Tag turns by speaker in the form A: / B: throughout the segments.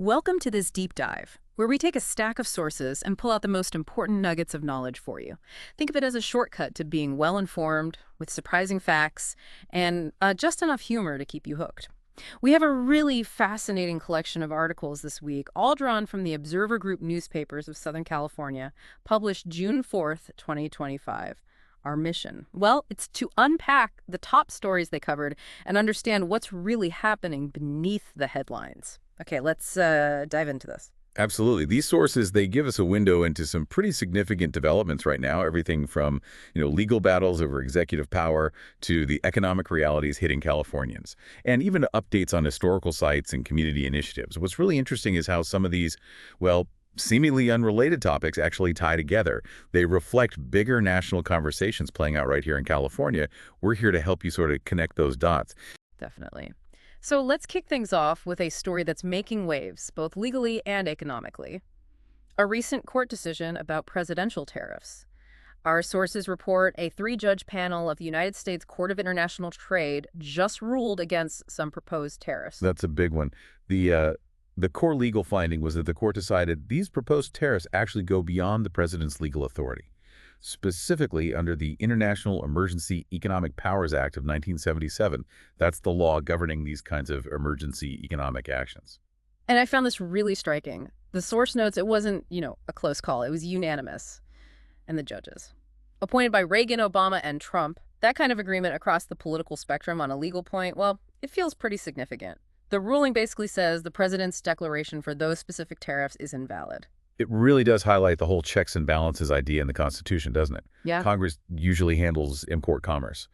A: Welcome to this deep dive, where we take a stack of sources and pull out the most important nuggets of knowledge for you. Think of it as a shortcut to being well-informed, with surprising facts, and just enough humor to keep you hooked. We have a really fascinating collection of articles this week, all drawn from the Observer Group newspapers of Southern California, published June 4th, 2025. Our mission? Well, it's to unpack the top stories they covered and understand what's really happening beneath the headlines. Okay, let's dive into this.
B: Absolutely. These sources, they give us a window into some pretty significant developments right now, everything from, legal battles over executive power to the economic realities hitting Californians, and even updates on historical sites and community initiatives. What's really interesting is how some of these, well, seemingly unrelated topics actually tie together. They reflect bigger national conversations playing out right here in California. We're here to help you sort of connect those dots.
A: Definitely. So let's kick things off with a story that's making waves, both legally and economically. A recent court decision about presidential tariffs. Our sources report a three-judge panel of the United States Court of International Trade just ruled against some proposed tariffs.
B: That's a big one. The core legal finding was that the court decided these proposed tariffs actually go beyond the president's legal authority. Specifically under the International Emergency Economic Powers Act of 1977. That's the law governing these kinds of emergency economic actions.
A: And I found this really striking. The source notes it wasn't, a close call. It was unanimous. And the judges. Appointed by Reagan, Obama, and Trump, that kind of agreement across the political spectrum on a legal point, well, it feels pretty significant. The ruling basically says the president's declaration for those specific tariffs is invalid.
B: It really does highlight the whole checks and balances idea in the Constitution, doesn't it?
A: Yeah.
B: Congress usually handles import commerce.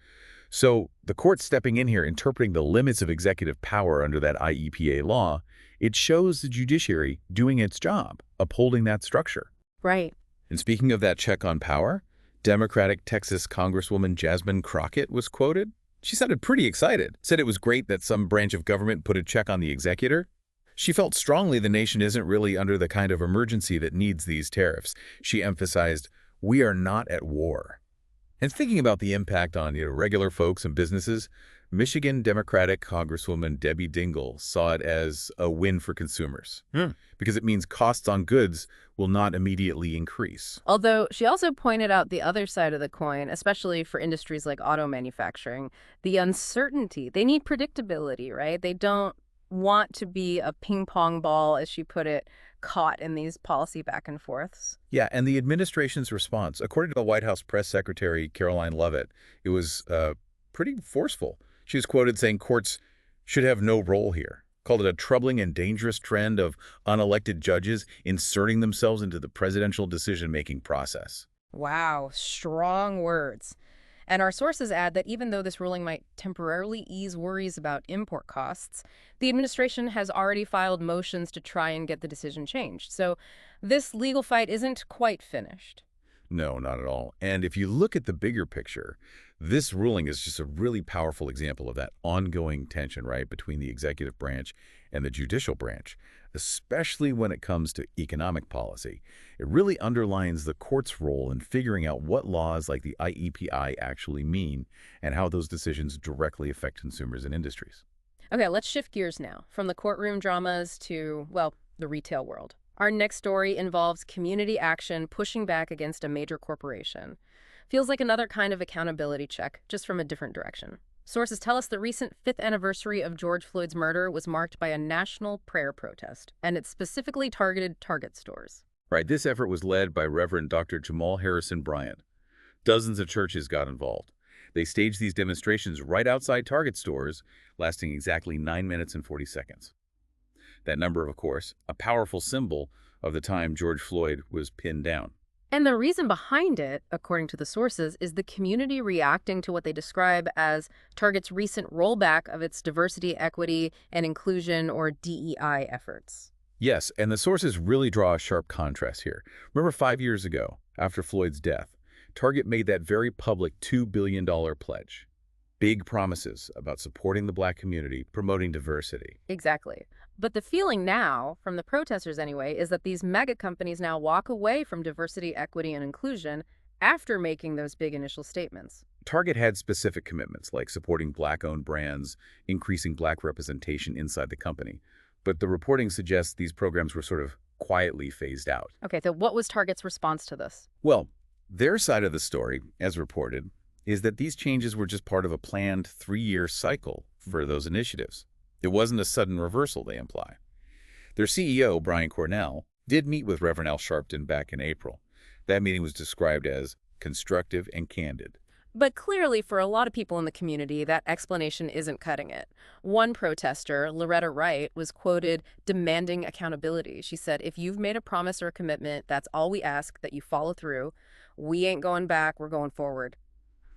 B: So the court stepping in here, interpreting the limits of executive power under that IEPA law, it shows the judiciary doing its job, upholding that structure.
A: Right.
B: And speaking of that check on power, Democratic Texas Congresswoman Jasmine Crockett was quoted. She sounded pretty excited, said it was great that some branch of government put a check on the executor. She felt strongly the nation isn't really under the kind of emergency that needs these tariffs. She emphasized, we are not at war. And thinking about the impact on regular folks and businesses, Michigan Democratic Congresswoman Debbie Dingell saw it as a win for consumers because it means costs on goods will not immediately increase.
A: Although she also pointed out the other side of the coin, especially for industries like auto manufacturing, the uncertainty. They need predictability, right? They don't want to be a ping pong ball, as she put it, caught in these policy back and forths.
B: Yeah, and the administration's response, according to the White House press secretary, Caroline Leavitt, it was pretty forceful. She was quoted saying courts should have no role here, called it a troubling and dangerous trend of unelected judges inserting themselves into the presidential decision-making process.
A: Wow, strong words. And our sources add that even though this ruling might temporarily ease worries about import costs, the administration has already filed motions to try and get the decision changed. So this legal fight isn't quite finished.
B: No, not at all. And if you look at the bigger picture, this ruling is just a really powerful example of that ongoing tension, right, between the executive branch and the judicial branch, especially when it comes to economic policy. It really underlines the court's role in figuring out what laws like the IEPI actually mean and how those decisions directly affect consumers and industries.
A: Okay, let's shift gears now from the courtroom dramas to, well, the retail world. Our next story involves community action pushing back against a major corporation. Feels like another kind of accountability check, just from a different direction. Sources tell us the recent 5th anniversary of George Floyd's murder was marked by a national prayer protest, and it specifically targeted Target stores.
B: Right, this effort was led by Reverend Dr. Jamal Harrison Bryant. Dozens of churches got involved. They staged these demonstrations right outside Target stores, lasting exactly 9 minutes and 40 seconds. That number, of course, a powerful symbol of the time George Floyd was pinned down.
A: And the reason behind it, according to the sources, is the community reacting to what they describe as Target's recent rollback of its diversity, equity, and inclusion, or DEI efforts.
B: Yes, and the sources really draw a sharp contrast here. Remember 5 years ago, after Floyd's death, Target made that very public $2 billion pledge. Big promises about supporting the Black community, promoting diversity.
A: Exactly. But the feeling now, from the protesters anyway, is that these mega companies now walk away from diversity, equity, and inclusion after making those big initial statements.
B: Target had specific commitments like supporting Black-owned brands, increasing Black representation inside the company. but the reporting suggests these programs were sort of quietly phased out.
A: Okay, so what was Target's response to this?
B: Well, their side of the story, as reported, is that these changes were just part of a planned 3-year cycle for those initiatives. It wasn't a sudden reversal, they imply. Their CEO, Brian Cornell, did meet with Reverend Al Sharpton back in April. That meeting was described as constructive and candid.
A: But clearly, for a lot of people in the community, that explanation isn't cutting it. One protester, Loretta Wright, was quoted demanding accountability. She said, "If you've made a promise or a commitment, that's all we ask, that you follow through. We ain't going back, we're going forward."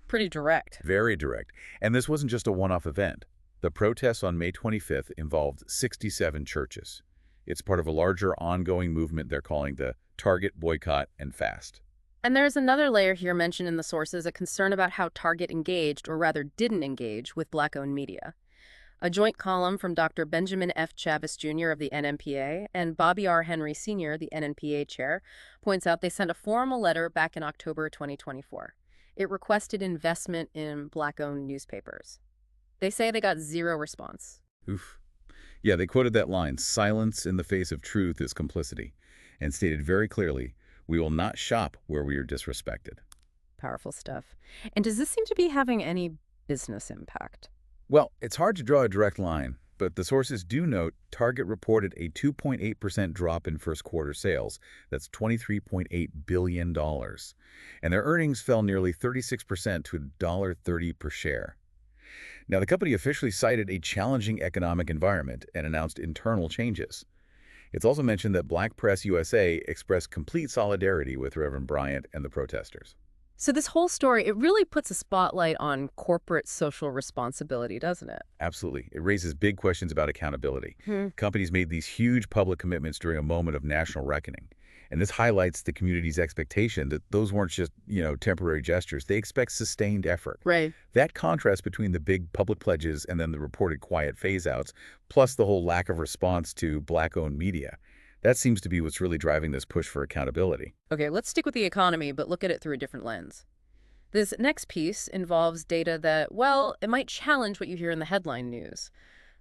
A: Pretty direct.
B: Very direct. And this wasn't just a one-off event. The protests on May 25th involved 67 churches. It's part of a larger ongoing movement they're calling the Target Boycott and Fast.
A: And there's another layer here mentioned in the sources, a concern about how Target engaged, or rather didn't engage, with Black-owned media. A joint column from Dr. Benjamin F. Chavis Jr. of the NMPA and Bobby R. Henry Sr., the NNPA chair, points out they sent a formal letter back in October 2024. It requested investment in Black-owned newspapers. They say they got zero response.
B: Oof. Yeah, they quoted that line, "Silence in the face of truth is complicity," and stated very clearly, "We will not shop where we are disrespected."
A: Powerful stuff. And does this seem to be having any business impact?
B: Well, it's hard to draw a direct line, but the sources do note Target reported a 2.8% drop in first quarter sales. That's $23.8 billion. And their earnings fell nearly 36% to $1.30 per share. Now, the company officially cited a challenging economic environment and announced internal changes. It's also mentioned that Black Press USA expressed complete solidarity with Reverend Bryant and the protesters.
A: So this whole story, it really puts a spotlight on corporate social responsibility, doesn't it?
B: Absolutely. It raises big questions about accountability. Companies made these huge public commitments during a moment of national reckoning. And this highlights the community's expectation that those weren't just, temporary gestures. They expect sustained effort.
A: Right.
B: That contrast between the big public pledges and then the reported quiet phase-outs, plus the whole lack of response to Black-owned media, that seems to be what's really driving this push for accountability.
A: Okay, let's stick with the economy, but look at it through a different lens. This next piece involves data that, well, it might challenge what you hear in the headline news.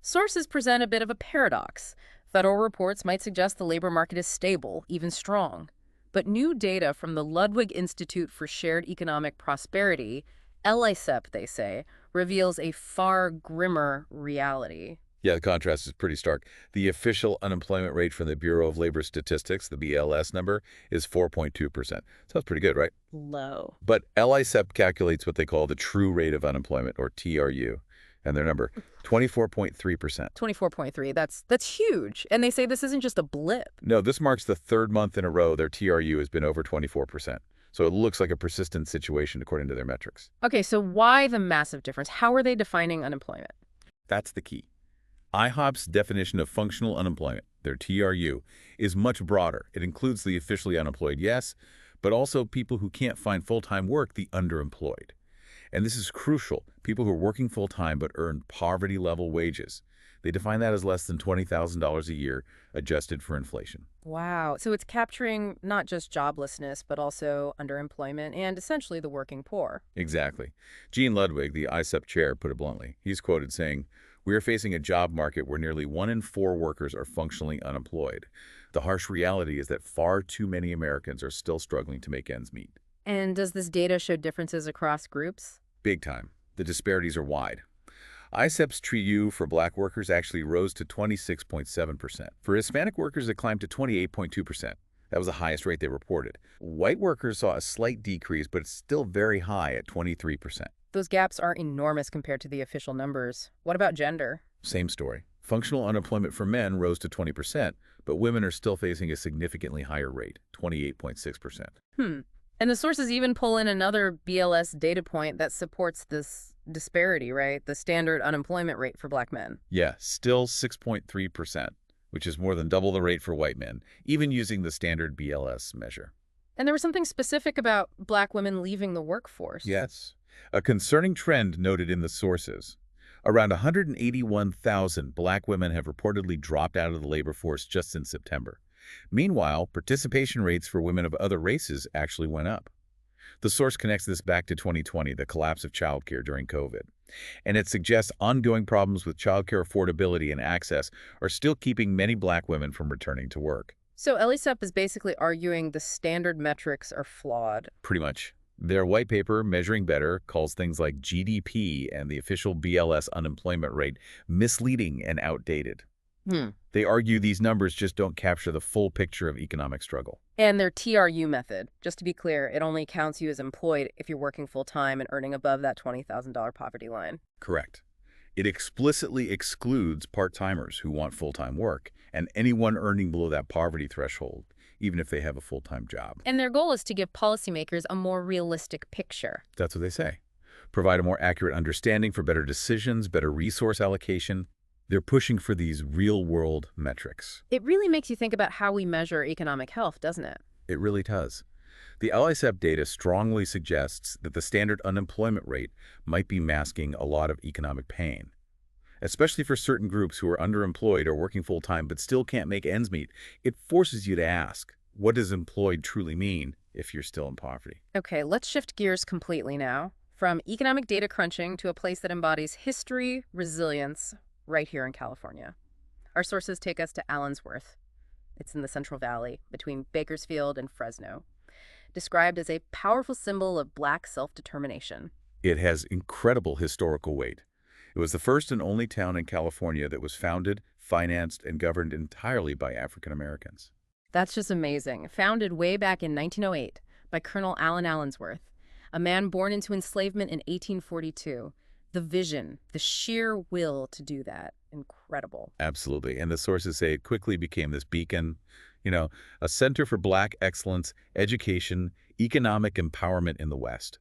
A: Sources present a bit of a paradox. Federal reports might suggest the labor market is stable, even strong. But new data from the Ludwig Institute for Shared Economic Prosperity, LICEP, they say, reveals a far grimmer reality.
B: Yeah, the contrast is pretty stark. The official unemployment rate from the Bureau of Labor Statistics, the BLS number, is 4.2%. Sounds pretty good, right?
A: Low.
B: But LICEP calculates what they call the true rate of unemployment, or TRU, and their number, 24.3%.
A: 24.3. That's huge. And they say this isn't just a blip.
B: No, this marks the third month in a row their TRU has been over 24%. So it looks like a persistent situation according to their metrics.
A: Okay, so why the massive difference? How are they defining unemployment?
B: That's the key. IHOP's definition of functional unemployment, their TRU, is much broader. It includes the officially unemployed, yes, but also people who can't find full-time work, the underemployed. And this is crucial, people who are working full-time but earn poverty-level wages. They define that as less than $20,000 a year, adjusted for inflation.
A: Wow. So it's capturing not just joblessness, but also underemployment and essentially the working poor.
B: Exactly. Gene Ludwig, the ICEP chair, put it bluntly. He's quoted saying, "We are facing a job market where nearly 1 in 4 workers are functionally unemployed. The harsh reality is that far too many Americans are still struggling to make ends meet."
A: And does this data show differences across groups?
B: Big time. The disparities are wide. ICEP's TRU for Black workers actually rose to 26.7%. For Hispanic workers, it climbed to 28.2%. That was the highest rate they reported. White workers saw a slight decrease, but it's still very high at 23%.
A: Those gaps are enormous compared to the official numbers. What about gender?
B: Same story. Functional unemployment for men rose to 20%, but women are still facing a significantly higher rate, 28.6%.
A: And the sources even pull in another BLS data point that supports this disparity, right? The standard unemployment rate for Black men.
B: Yeah, still 6.3%, which is more than double the rate for white men, even using the standard BLS measure.
A: And there was something specific about Black women leaving the workforce.
B: Yes. A concerning trend noted in the sources. Around 181,000 Black women have reportedly dropped out of the labor force just in September. Meanwhile, participation rates for women of other races actually went up. The source connects this back to 2020, the collapse of childcare during COVID. And it suggests ongoing problems with childcare affordability and access are still keeping many Black women from returning to work.
A: So LSEP is basically arguing the standard metrics are flawed.
B: Pretty much. Their white paper, Measuring Better, calls things like GDP and the official BLS unemployment rate misleading and outdated. They argue these numbers just don't capture the full picture of economic struggle.
A: And their TRU method, just to be clear, it only counts you as employed if you're working full-time and earning above that $20,000 poverty line.
B: Correct. It explicitly excludes part-timers who want full-time work and anyone earning below that poverty threshold, even if they have a full-time job.
A: And their goal is to give policymakers a more realistic picture.
B: That's what they say. Provide a more accurate understanding for better decisions, better resource allocation. They're pushing for these real-world metrics.
A: It really makes you think about how we measure economic health, doesn't it?
B: It really does. The LSEP data strongly suggests that the standard unemployment rate might be masking a lot of economic pain, especially for certain groups who are underemployed or working full-time but still can't make ends meet. It forces you to ask, what does employed truly mean if you're still in poverty?
A: Okay, let's shift gears completely now, from economic data crunching to a place that embodies history, resilience, right here in California. Our sources take us to Allensworth. It's in the Central Valley, between Bakersfield and Fresno, described as a powerful symbol of Black self-determination.
B: It has incredible historical weight. It was the first and only town in California that was founded, financed, and governed entirely by African Americans.
A: That's just amazing. Founded way back in 1908 by Colonel Allen Allensworth, a man born into enslavement in 1842. The vision, the sheer will to do that, incredible.
B: Absolutely. And the sources say it quickly became this beacon, a center for Black excellence, education, economic empowerment in the West.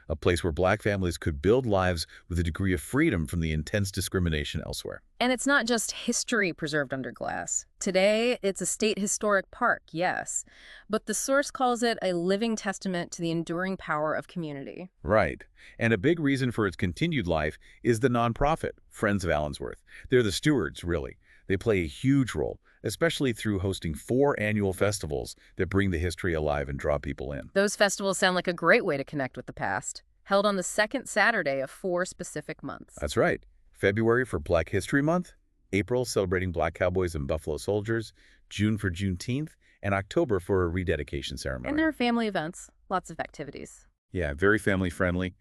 B: A place where Black families could build lives with a degree of freedom from the intense discrimination elsewhere.
A: And it's not just history preserved under glass. Today, it's a state historic park, yes, but the source calls it a living testament to the enduring power of community.
B: Right. And a big reason for its continued life is the nonprofit, Friends of Allensworth. They're the stewards, really. They play a huge role, especially through hosting 4 annual festivals that bring the history alive and draw people in.
A: Those festivals sound like a great way to connect with the past. Held on the second Saturday of 4 specific months.
B: That's right. February for Black History Month, April celebrating Black Cowboys and Buffalo Soldiers, June for Juneteenth, and October for a rededication ceremony.
A: And there are family events, lots of activities.
B: Yeah, very family-friendly.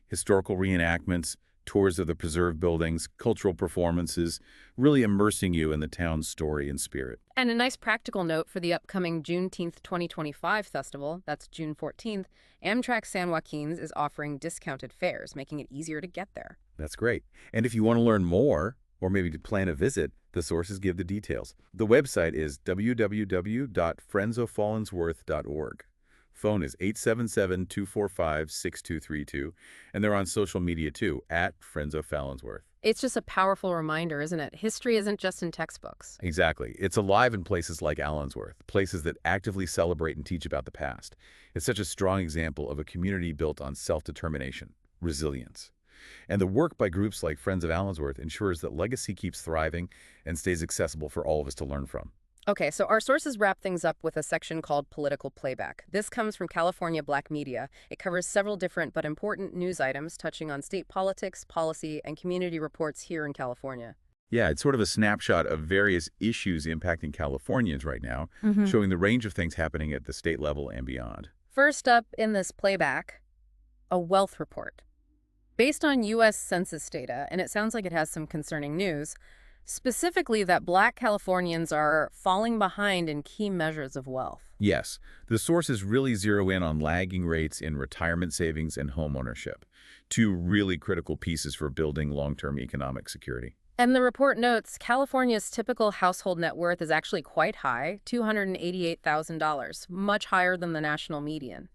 B: Historical reenactments, tours of the preserved buildings, cultural performances, really immersing you in the town's story and spirit.
A: And a nice practical note for the upcoming Juneteenth 2025 festival, that's June 14th, Amtrak San Joaquin's is offering discounted fares, making it easier to get there.
B: That's great. And if you want to learn more, or maybe to plan a visit, the sources give the details. The website is www.friendsofallensworth.org. Phone is 877-245-6232, and they're on social media too, at Friends of Allensworth.
A: It's just a powerful reminder, isn't it? History isn't just in textbooks.
B: Exactly. It's alive in places like Allensworth, places that actively celebrate and teach about the past. It's such a strong example of a community built on self-determination, resilience. And the work by groups like Friends of Allensworth ensures that legacy keeps thriving and stays accessible for all of us to learn from.
A: Okay, so our sources wrap things up with a section called Political Playback. This comes from California Black Media. It covers several different but important news items touching on state politics, policy, and community reports here in California.
B: Yeah, it's sort of a snapshot of various issues impacting Californians right now, showing the range of things happening at the state level and beyond.
A: First up in this playback, a wealth report. Based on U.S. Census data, and it sounds like it has some concerning news, specifically that Black Californians are falling behind in key measures of wealth.
B: Yes, the sources really zero in on lagging rates in retirement savings and home ownership, 2 really critical pieces for building long-term economic security.
A: And the report notes California's typical household net worth is actually quite high, $288,000, much higher than the national median.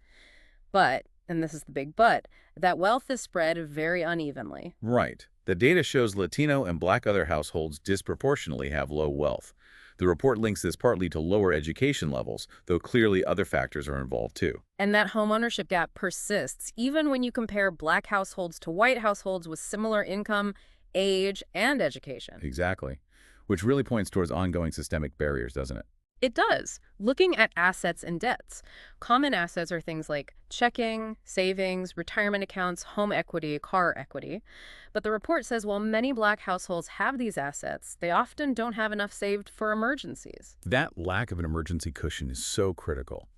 A: But, and this is the big but, that wealth is spread very unevenly.
B: Right. The data shows Latino and Black other households disproportionately have low wealth. The report links this partly to lower education levels, though clearly other factors are involved too.
A: And that homeownership gap persists, even when you compare Black households to white households with similar income, age, and education.
B: Exactly. Which really points towards ongoing systemic barriers, doesn't it?
A: It does. Looking at assets and debts. Common assets are things like checking, savings, retirement accounts, home equity, car equity. But the report says while many Black households have these assets, they often don't have enough saved for emergencies.
B: That lack of an emergency cushion is so critical.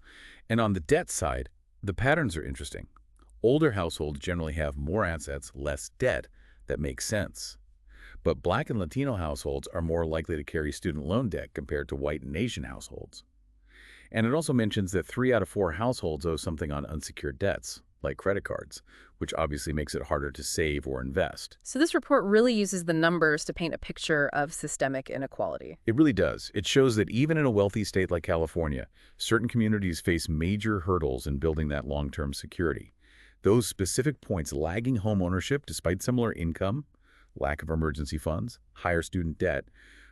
B: And on the debt side, the patterns are interesting. Older households generally have more assets, less debt. That makes sense. But Black and Latino households are more likely to carry student loan debt compared to white and Asian households. And it also mentions that 3 out of 4 households owe something on unsecured debts, like credit cards, which obviously makes it harder to save or invest.
A: So this report really uses the numbers to paint a picture of systemic inequality.
B: It really does. It shows that even in a wealthy state like California, certain communities face major hurdles in building that long-term security. Those specific points, lagging home ownership despite similar income, lack of emergency funds, higher student debt,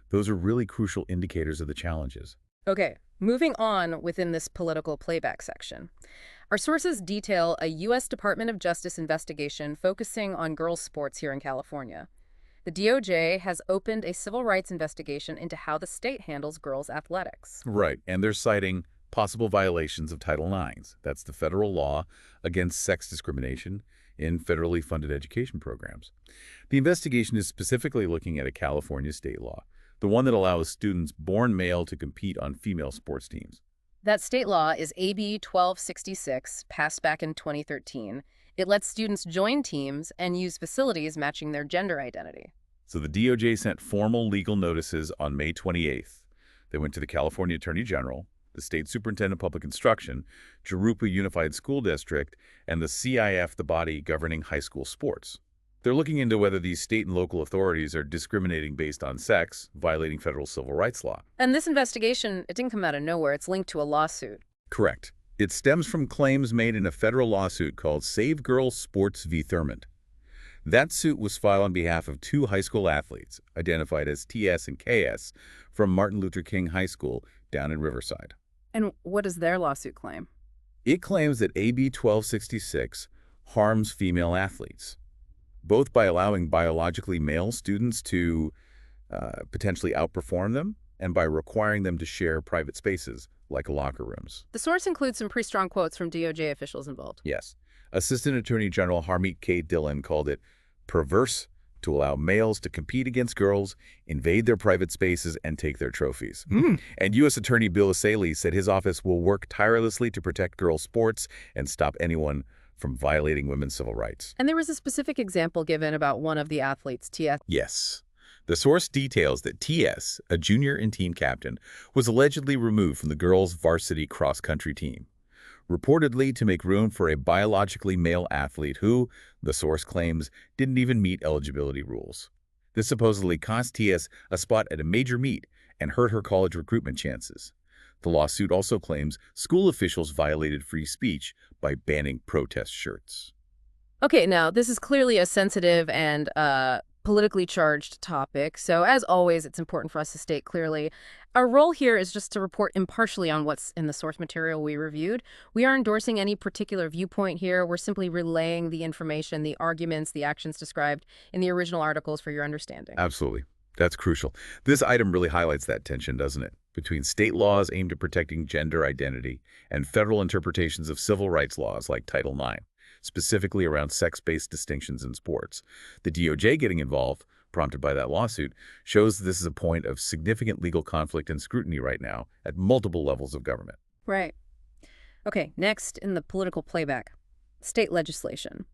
B: those are really crucial indicators of the challenges.
A: Okay, moving on within this political playback section. Our sources detail a U.S. Department of Justice investigation focusing on girls' sports here in California. The DOJ has opened a civil rights investigation into how the state handles girls' athletics.
B: Right, and they're citing possible violations of Title IX. That's the federal law against sex discrimination in federally funded education programs. The investigation is specifically looking at a California state law, the one that allows students born male to compete on female sports teams.
A: That state law is AB 1266, passed back in 2013. It lets students join teams and use facilities matching their gender identity.
B: So the DOJ sent formal legal notices on May 28th. They went to the California Attorney General, the State Superintendent of Public Instruction, Jurupa Unified School District, and the CIF, the body governing high school sports. They're looking into whether these state and local authorities are discriminating based on sex, violating federal civil rights law.
A: And this investigation, it didn't come out of nowhere. It's linked to a lawsuit.
B: Correct. It stems from claims made in a federal lawsuit called Save Girls Sports v. Thurmond. That suit was filed on behalf of 2 high school athletes, identified as TS and KS, from Martin Luther King High School down in Riverside.
A: And what does their lawsuit claim?
B: It claims that AB 1266 harms female athletes, both by allowing biologically male students to potentially outperform them and by requiring them to share private spaces like locker rooms.
A: The source includes some pretty strong quotes from DOJ officials involved.
B: Yes. Assistant Attorney General Harmeet K. Dillon called it perverse to allow males to compete against girls, invade their private spaces, and take their trophies. And U.S. Attorney Bill Essayli said his office will work tirelessly to protect girls' sports and stop anyone from violating women's civil rights.
A: And there was a specific example given about one of the athletes, TS.
B: Yes. The source details that TS, a junior and team captain, was allegedly removed from the girls' varsity cross-country team, reportedly to make room for a biologically male athlete who, the source claims, didn't even meet eligibility rules. This supposedly cost TS a spot at a major meet and hurt her college recruitment chances. The lawsuit also claims school officials violated free speech by banning protest shirts.
A: Okay, now, this is clearly a sensitive and politically charged topic, so as always, it's important for us to state clearly. Our role here is just to report impartially on what's in the source material we reviewed. We aren't endorsing any particular viewpoint here. We're simply relaying the information, the arguments, the actions described in the original articles for your understanding.
B: Absolutely. That's crucial. This item really highlights that tension, doesn't it? Between state laws aimed at protecting gender identity and federal interpretations of civil rights laws like Title IX, specifically around sex-based distinctions in sports. The DOJ getting involved, prompted by that lawsuit, shows that this is a point of significant legal conflict and scrutiny right now at multiple levels of government.
A: Right. Okay, next in the political playback, state legislation.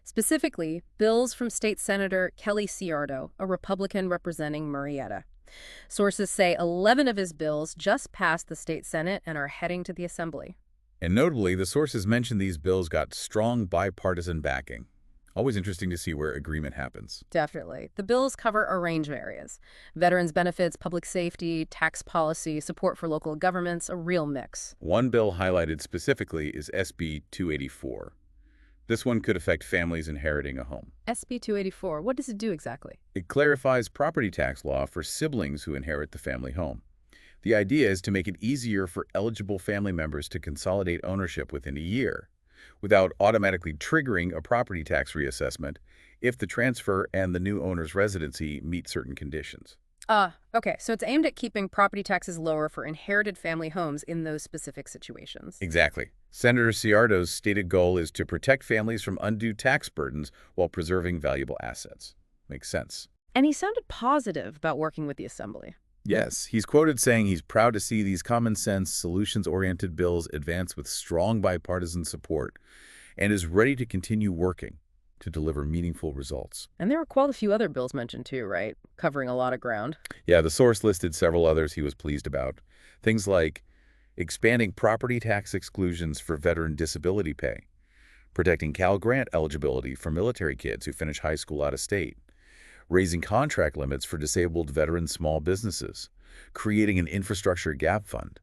A: Specifically, bills from State Senator Kelly Ciardo, a Republican representing Murrieta. Sources say 11 of his bills just passed the state Senate and are heading to the Assembly.
B: And notably, the sources mentioned these bills got strong bipartisan backing. Always interesting to see where agreement happens.
A: Definitely. The bills cover a range of areas. Veterans benefits, public safety, tax policy, support for local governments, a real mix.
B: One bill highlighted specifically is SB 284. This one could affect families inheriting a home.
A: SB 284, what does it do exactly?
B: It clarifies property tax law for siblings who inherit the family home. The idea is to make it easier for eligible family members to consolidate ownership within a year, without automatically triggering a property tax reassessment if the transfer and the new owner's residency meet certain conditions.
A: Okay, so it's aimed at keeping property taxes lower for inherited family homes in those specific situations.
B: Exactly. Senator Ciardo's stated goal is to protect families from undue tax burdens while preserving valuable assets. Makes sense.
A: And he sounded positive about working with the assembly.
B: Yes, he's quoted saying he's proud to see these common-sense, solutions-oriented bills advance with strong bipartisan support and is ready to continue working to deliver meaningful results.
A: And there were quite a few other bills mentioned too, right? Covering a lot of ground.
B: Yeah, the source listed several others he was pleased about. Things like expanding property tax exclusions for veteran disability pay, protecting Cal Grant eligibility for military kids who finish high school out of state, raising contract limits for disabled veteran small businesses, creating an infrastructure gap fund,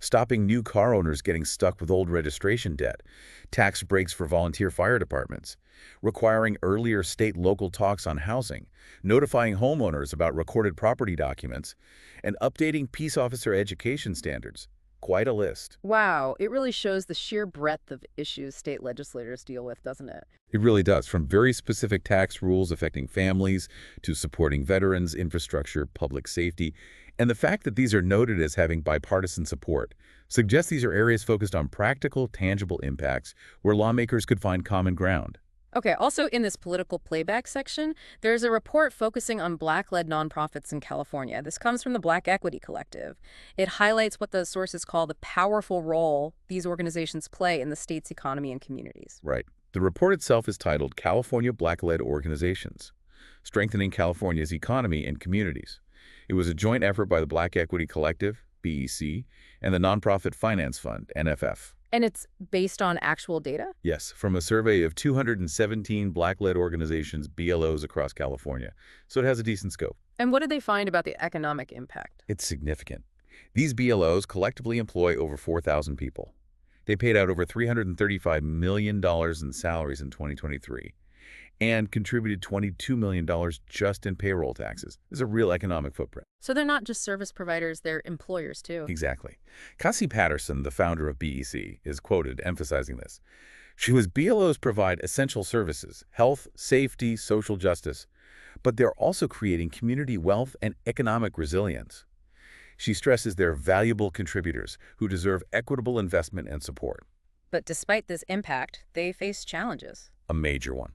B: stopping new car owners getting stuck with old registration debt, tax breaks for volunteer fire departments, requiring earlier state-local talks on housing, notifying homeowners about recorded property documents, and updating peace officer education standards. Quite a list.
A: Wow, it really shows the sheer breadth of issues state legislators deal with, doesn't it?
B: It really does, from very specific tax rules affecting families to supporting veterans, infrastructure, public safety. And the fact that these are noted as having bipartisan support suggests these are areas focused on practical, tangible impacts where lawmakers could find common ground.
A: Okay, also in this political playback section, there's a report focusing on Black-led nonprofits in California. This comes from the Black Equity Collective. It highlights what the sources call the powerful role these organizations play in the state's economy and communities.
B: Right. The report itself is titled California Black-Led Organizations, Strengthening California's Economy and Communities. It was a joint effort by the Black Equity Collective, BEC, and the Nonprofit Finance Fund, NFF.
A: And it's based on actual data?
B: Yes, from a survey of 217 Black-led organizations, BLOs, across California. So it has a decent scope.
A: And what did they find about the economic impact?
B: It's significant. These BLOs collectively employ over 4,000 people. They paid out over $335 million in salaries in 2023 and contributed $22 million just in payroll taxes. There's a real economic footprint.
A: So they're not just service providers, they're employers too.
B: Exactly. Cassie Patterson, the founder of BEC, is quoted emphasizing this. She was BLOs provide essential services, health, safety, social justice, but they're also creating community wealth and economic resilience. She stresses they're valuable contributors who deserve equitable investment and support.
A: But despite this impact, they face challenges.
B: A major one.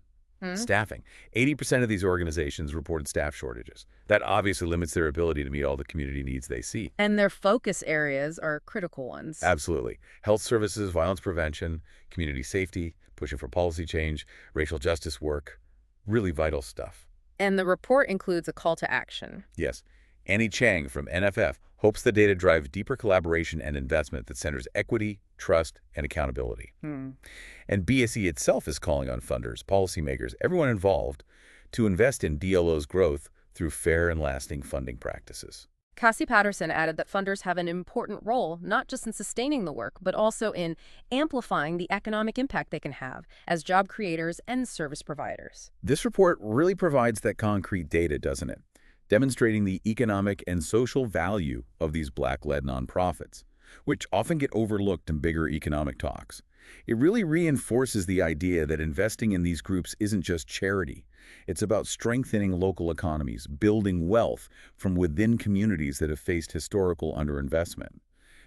B: Staffing. 80% of these organizations reported staff shortages. That obviously limits their ability to meet all the community needs they see.
A: And their focus areas are critical ones.
B: Absolutely. Health services, violence prevention, community safety, pushing for policy change, racial justice work. Really vital stuff.
A: And the report includes a call to action.
B: Yes. Annie Chang from NFF hopes the data drive deeper collaboration and investment that centers equity, trust, and accountability. And BSE itself is calling on funders, policymakers, everyone involved to invest in DLO's growth through fair and lasting funding practices.
A: Cassie Patterson added that funders have an important role, not just in sustaining the work, but also in amplifying the economic impact they can have as job creators and service providers.
B: This report really provides that concrete data, doesn't it? Demonstrating the economic and social value of these Black-led nonprofits, which often get overlooked in bigger economic talks. It really reinforces the idea that investing in these groups isn't just charity. It's about strengthening local economies, building wealth from within communities that have faced historical underinvestment.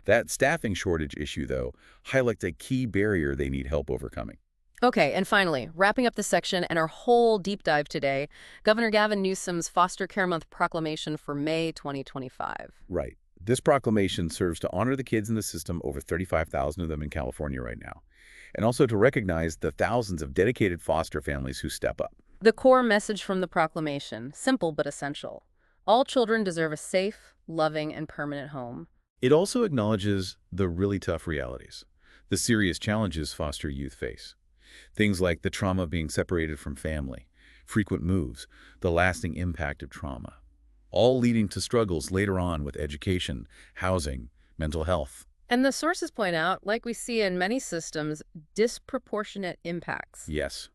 B: That staffing shortage issue, though, highlights a key barrier they need help overcoming.
A: Okay, and finally, wrapping up this section and our whole deep dive today, Governor Gavin Newsom's Foster Care Month proclamation for May 2025.
B: Right. This proclamation serves to honor the kids in the system, over 35,000 of them in California right now, and also to recognize the thousands of dedicated foster families who step up.
A: The core message from the proclamation, simple but essential. All children deserve a safe, loving, and permanent home.
B: It also acknowledges the really tough realities, the serious challenges foster youth face. Things like the trauma of being separated from family, frequent moves, the lasting impact of trauma, all leading to struggles later on with education, housing, mental health.
A: And the sources point out, like we see in many systems, disproportionate impacts.
B: Yes,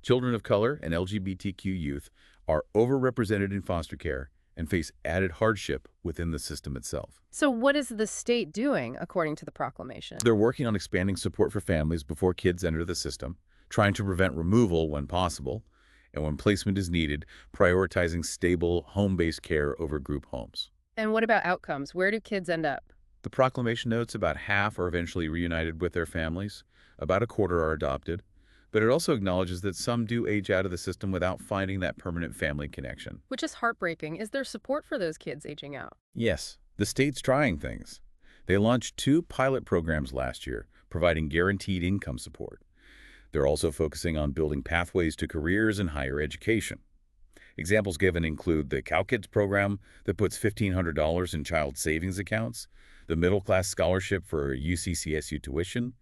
B: children of color and LGBTQ youth are overrepresented in foster care and face added hardship within the system itself.
A: So what is the state doing, according to the proclamation?
B: They're working on expanding support for families before kids enter the system, trying to prevent removal when possible, And when placement is needed, prioritizing stable, home-based care over group homes.
A: And what about outcomes? Where do kids end up?
B: The proclamation notes about half are eventually reunited with their families, about a quarter are adopted, but it also acknowledges that some do age out of the system without finding that permanent family connection.
A: Which is heartbreaking. Is there support for those kids aging out?
B: Yes, the state's trying things. They launched 2 pilot programs last year, providing guaranteed income support. They're also focusing on building pathways to careers and higher education. Examples given include the CalKids program that puts $1,500 in child savings accounts, the middle-class scholarship for UCCSU tuition,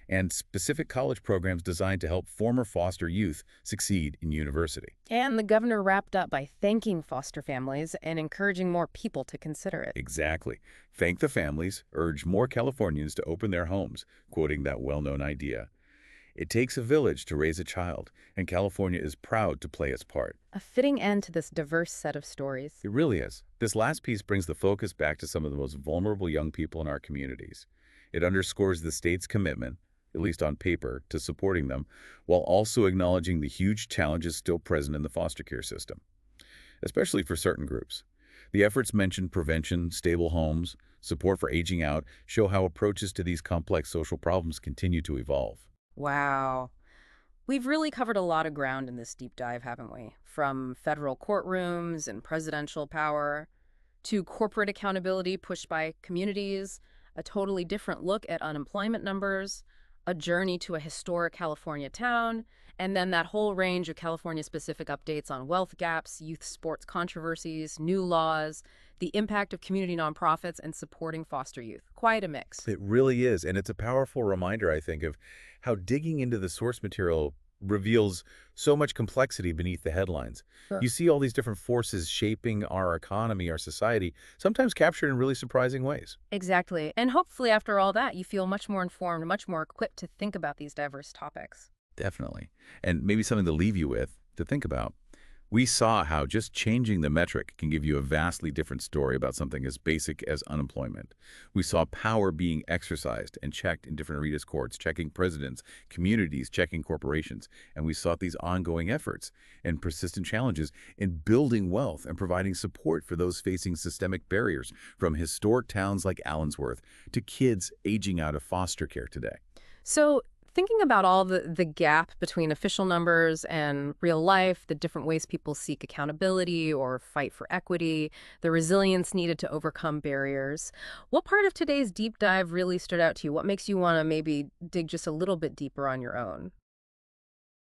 B: and specific college programs designed to help former foster youth succeed in university.
A: And the governor wrapped up by thanking foster families and encouraging more people to consider it.
B: Exactly. Thank the families, urge more Californians to open their homes, quoting that well-known idea. It takes a village to raise a child, and California is proud to play its part.
A: A fitting end to this diverse set of stories.
B: It really is. This last piece brings the focus back to some of the most vulnerable young people in our communities. It underscores the state's commitment, at least on paper, to supporting them, while also acknowledging the huge challenges still present in the foster care system, especially for certain groups. The efforts mentioned prevention, stable homes, support for aging out, show how approaches to these complex social problems continue to evolve.
A: Wow. We've really covered a lot of ground in this deep dive, haven't we? From federal courtrooms and presidential power to corporate accountability pushed by communities, a totally different look at unemployment numbers, a journey to a historic California town, and then that whole range of California-specific updates on wealth gaps, youth sports controversies, new laws, the impact of community nonprofits, and supporting foster youth. Quite a mix.
B: It really is, and it's a powerful reminder, I think, of how digging into the source material reveals so much complexity beneath the headlines.
A: Sure.
B: You see all these different forces shaping our economy, our society, sometimes captured in really surprising ways.
A: Exactly. And hopefully after all that, you feel much more informed, much more equipped to think about these diverse topics.
B: Definitely. And maybe something to leave you with, to think about. We saw how just changing the metric can give you a vastly different story about something as basic as unemployment. We saw power being exercised and checked in different arenas courts, checking presidents, communities, checking corporations. And we saw these ongoing efforts and persistent challenges in building wealth and providing support for those facing systemic barriers, from historic towns like Allensworth to kids aging out of foster care today.
A: So thinking about all the gap between official numbers and real life, the different ways people seek accountability or fight for equity, the resilience needed to overcome barriers, what part of today's deep dive really stood out to you? What makes you want to maybe dig just a little bit deeper on your own?